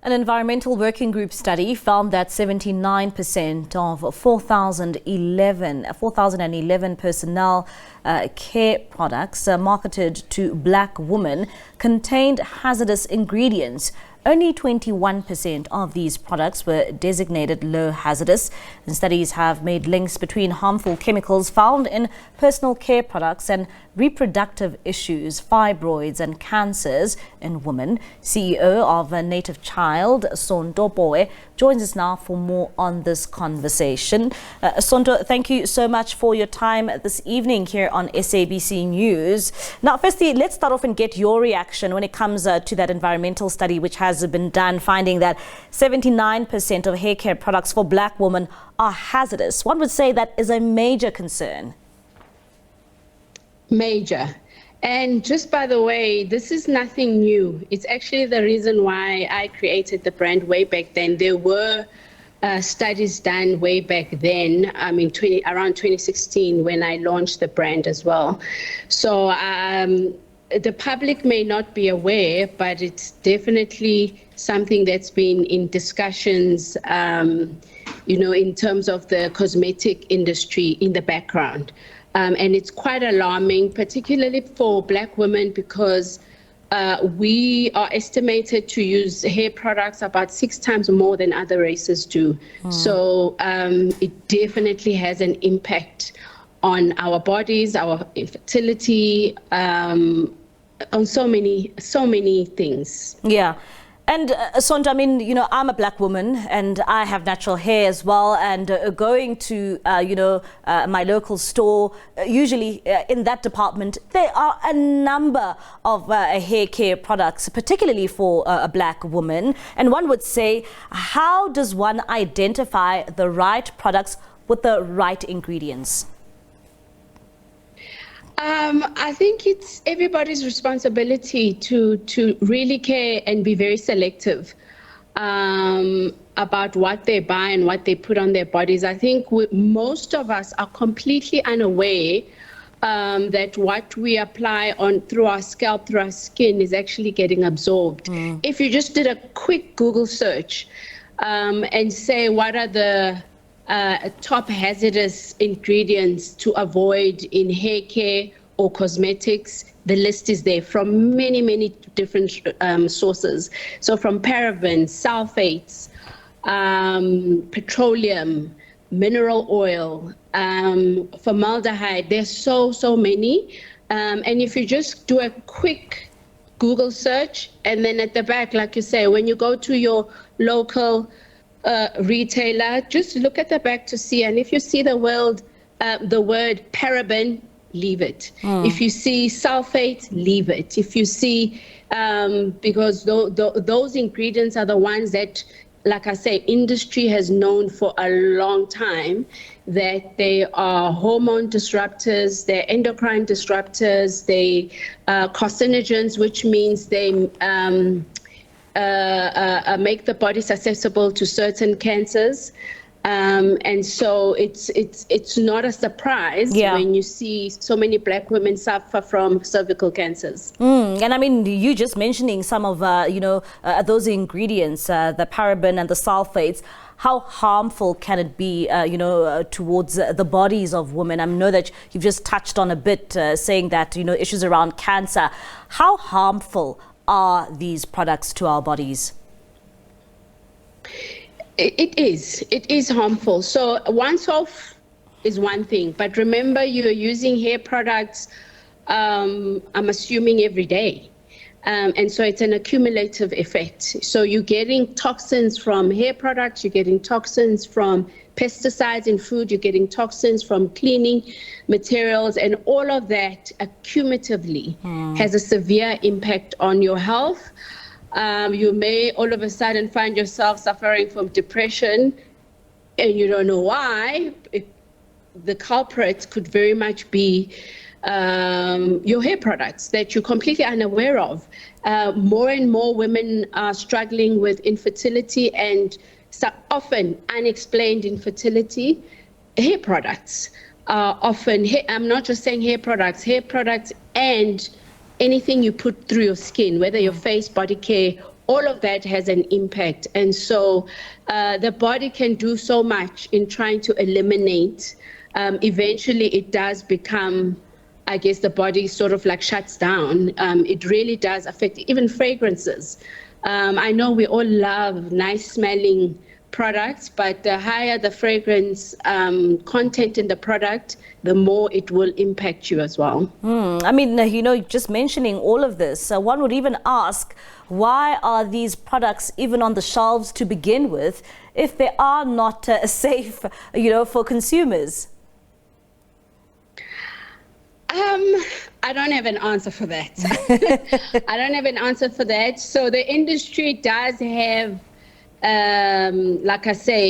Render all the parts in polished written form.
An environmental working group study found that 79% of 4,011 personnel care products marketed to black women contained hazardous ingredients. Only 21% of these products were designated low hazardous, and studies have made links between harmful chemicals found in personal care products and reproductive issues, fibroids and cancers in women. CEO of a Native Child, Sonto Pooe, joins us now for more on this conversation. Sonto, thank you so much for your time this evening here on SABC News. Now, firstly, let's start off and get your reaction when it comes to that environmental study which has been done, finding that 79% of hair care products for black women are hazardous. One would say that is a major concern. Major. And just by the way, this is nothing new. It's actually the reason why I created the brand way back then. There were studies done way back then, around 2016 when I launched the brand as well. So the public may not be aware, but it's definitely something that's been in discussions, in terms of the cosmetic industry in the background. And it's quite alarming, particularly for black women, because we are estimated to use hair products about 6 times more than other races do. So it definitely has an impact on our bodies, our infertility, on so many things. Yeah. And Sonto, I'm a black woman and I have natural hair as well. And going to, my local store, usually in that department, there are a number of hair care products, particularly for a black woman. And one would say, how does one identify the right products with the right ingredients? I think it's everybody's responsibility to really care and be very selective about what they buy and what they put on their bodies. I think most of us are completely unaware that what we apply through our scalp, through our skin, is actually getting absorbed. If you just did a quick Google search and say what are the top hazardous ingredients to avoid in hair care or cosmetics, the list is there from many different sources. So from parabens, sulfates, petroleum, mineral oil, formaldehyde, there's so many. And if you just do a quick Google search, and then at the back, like you say, when you go to your local retailer, just look at the back to see, and if you see the word paraben, leave it. If you see sulfate, leave it. If you see, because those ingredients are the ones that, like I say, industry has known for a long time that they are hormone disruptors, they're endocrine disruptors, they are carcinogens, which means they make the body susceptible to certain cancers, and so it's not a surprise when you see so many black women suffer from cervical cancers. And you just mentioning some of those ingredients, the paraben and the sulfates. How harmful can it be, towards the bodies of women? I know that you've just touched on a bit, saying that issues around cancer. How harmful are these products to our bodies? It is harmful. So once off is one thing, but remember, you're using hair products, I'm assuming every day. And so it's an accumulative effect. So you're getting toxins from hair products, you're getting toxins from pesticides in food, you're getting toxins from cleaning materials, and all of that accumulatively has a severe impact on your health. You may all of a sudden find yourself suffering from depression and you don't know why. The culprit could very much be your hair products that you're completely unaware of. More and more women are struggling with infertility, and often unexplained infertility. Hair products are often, I'm not just saying hair products and anything you put through your skin, whether your face, body care, all of that has an impact. And so the body can do so much in trying to eliminate. Eventually it does become, I guess, the body sort of like shuts down. It really does affect even fragrances. I know we all love nice smelling products, but the higher the fragrance content in the product, the more it will impact you as well. I mean, just mentioning all of this, one would even ask, why are these products even on the shelves to begin with if they are not safe, for consumers? I don't have an answer for that. I don't have an answer for that. So the industry does have, like I say,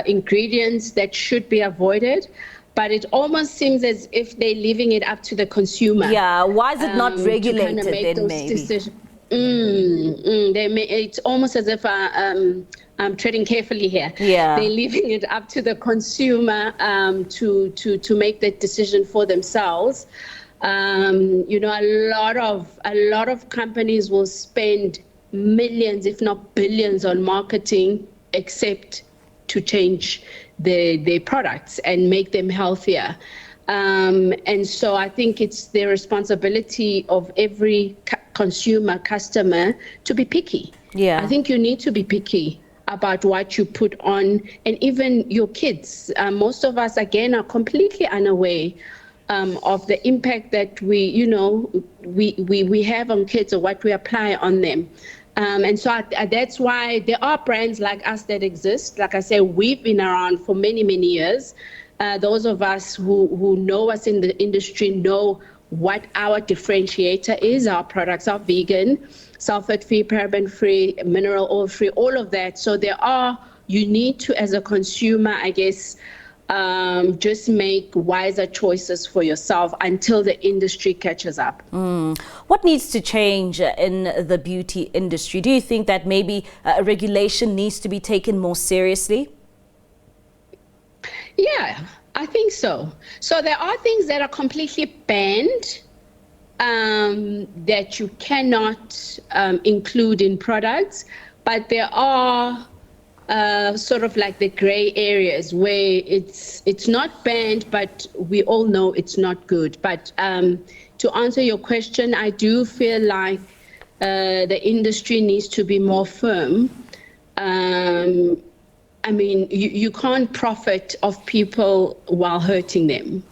ingredients that should be avoided, but it almost seems as if they're leaving it up to the consumer. Yeah, why is it not regulated then, maybe? It's almost as if I'm treading carefully here. Yeah. They're leaving it up to the consumer to make that decision for themselves. A lot of companies will spend millions, if not billions, on marketing, except to change their products and make them healthier. And so I think it's the responsibility of every customer to be picky. Yeah. I think you need to be picky about what you put on, and even your kids. Most of us, again, are completely unaware of the impact that we have on kids or what we apply on them. And so that's why there are brands like us that exist. Like I say, we've been around for many, many years. Those of us who know us in the industry know what our differentiator is. Our products are vegan, sulfate-free, paraben-free, mineral oil-free, all of that. So you need to, as a consumer, I guess, just make wiser choices for yourself until the industry catches up. What needs to change in the beauty industry? Do you think that maybe regulation needs to be taken more seriously? Yeah, I think so. So there are things that are completely banned that you cannot include in products, but there are sort of like the gray areas where it's not banned, but we all know it's not good. But to answer your question, I do feel like the industry needs to be more firm. I mean, you can't profit off people while hurting them.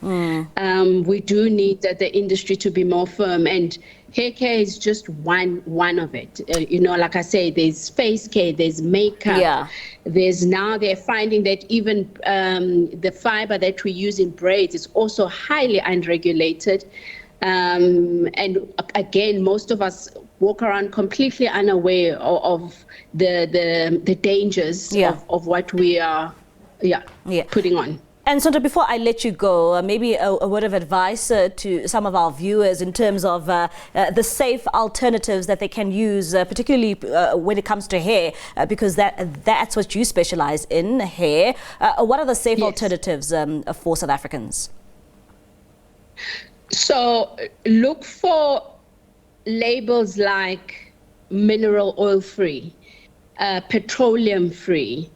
We do need the industry to be more firm, and hair care is just one of it. Like I say, there's face care, there's makeup. Yeah. They're finding that even the fiber that we use in braids is also highly unregulated. And again, most of us walk around completely unaware of the dangers of what we are putting on. And Sonto, before I let you go, maybe a word of advice to some of our viewers in terms of the safe alternatives that they can use, particularly when it comes to hair, because that's what you specialize in, hair. What are the safe alternatives for South Africans? So look for labels like mineral oil free, petroleum free,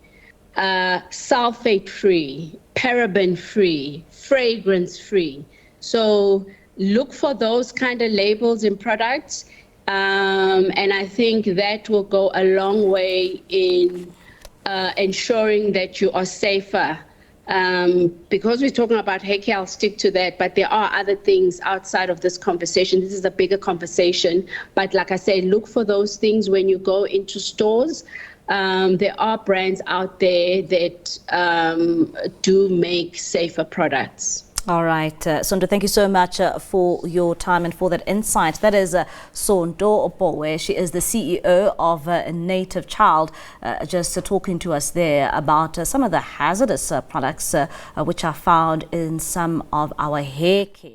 sulfate free, paraben free, fragrance free. So look for those kind of labels in products, and I think that will go a long way in ensuring that you are safer. Because we're talking about hair care, I'll stick to that, but there are other things outside of this conversation. This is a bigger conversation, but like I say, look for those things when you go into stores. There are brands out there that do make safer products. All right, Sonto, thank you so much for your time and for that insight. That is Sonto Pooe. She is the CEO of Native Child, just talking to us there about some of the hazardous products which are found in some of our hair care.